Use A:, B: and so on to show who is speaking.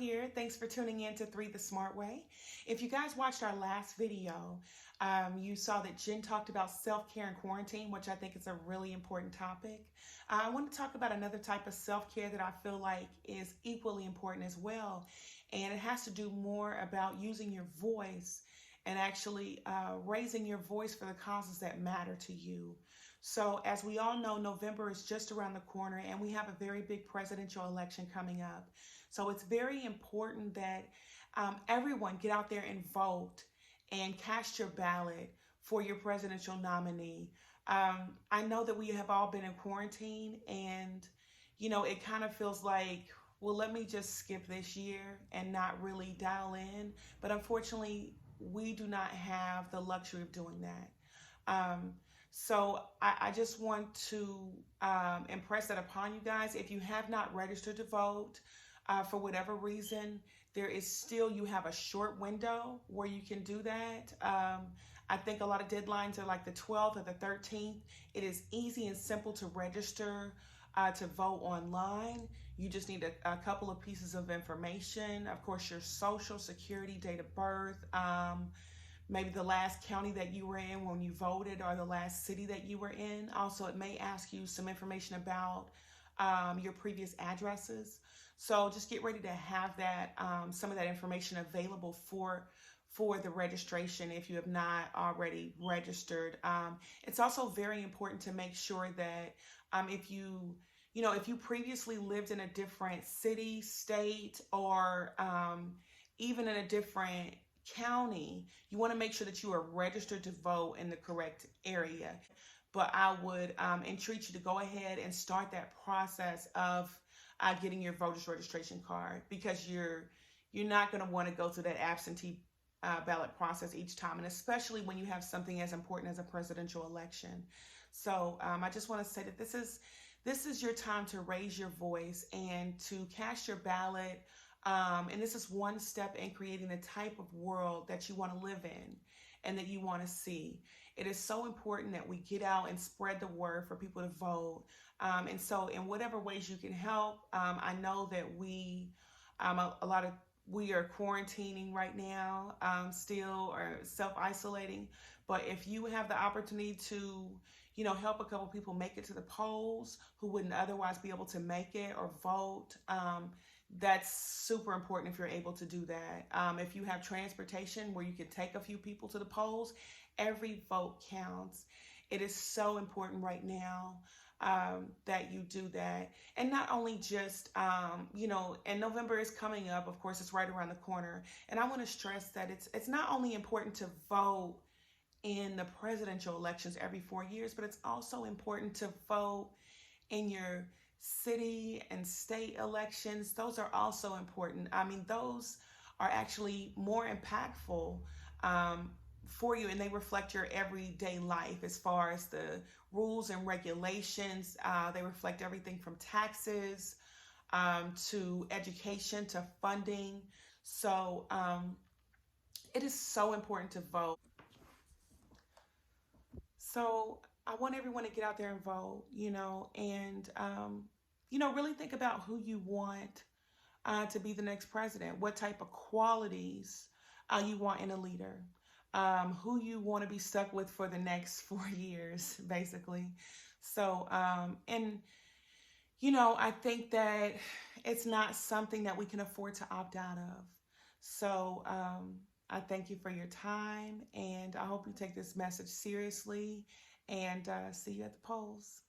A: here. Thanks for tuning in to 3 the Smart Way. If you guys watched our last video, you saw that Jen talked about self-care and quarantine, which I think is a really important topic. I want to talk about another type of self-care that I feel like is equally important as well. And it has to do more about using your voice and actually raising your voice for the causes that matter to you. So as we all know, November is just around the corner and we have a very big presidential election coming up. So it's very important that everyone get out there and vote and cast your ballot for your presidential nominee. I know that we have all been in quarantine and, it kind of feels like, well, let me just skip this year and not really dial in. But unfortunately, we do not have the luxury of doing that. So I just want to impress that upon you guys. If you have not registered to vote for whatever reason, you have a short window where you can do that. I think a lot of deadlines are like the 12th or the 13th. It is easy and simple to register to vote online. You just need a couple of pieces of information. Of course, your social security, date of birth, maybe the last county that you were in when you voted or the last city that you were in. Also, it may ask you some information about your previous addresses. So just get ready to have that, some of that information available for the registration if you have not already registered. It's also very important to make sure that if you previously lived in a different city, state, or even in a different county, you want to make sure that you are registered to vote in the correct area. But I would entreat you to go ahead and start that process of getting your voter's registration card, because you're not going to want to go through that absentee ballot process each time, and especially when you have something as important as a presidential election. So I just want to say that this is your time to raise your voice and to cast your ballot. And this is one step in creating the type of world that you want to live in and that you want to see. It is so important that we get out and spread the word for people to vote. And so in whatever ways you can help, I know that we are quarantining right now, still, or self-isolating. But if you have the opportunity to, help a couple people make it to the polls who wouldn't otherwise be able to make it or vote, that's super important if you're able to do that. If you have transportation where you can take a few people to the polls, every vote counts. It is so important right now that you do that. And not only just, and November is coming up. Of course, it's right around the corner. And I want to stress that it's not only important to vote in the presidential elections every 4 years, but it's also important to vote in your city and state elections. Those are also important. I mean, those are actually more impactful for you, and they reflect your everyday life as far as the rules and regulations. They reflect everything from taxes to education to funding. So it is so important to vote. So I want everyone to get out there and vote, and, really think about who you want to be the next president, what type of qualities you want in a leader, who you want to be stuck with for the next 4 years, basically. So, I think that it's not something that we can afford to opt out of. So, I thank you for your time, and I hope you take this message seriously, and see you at the polls.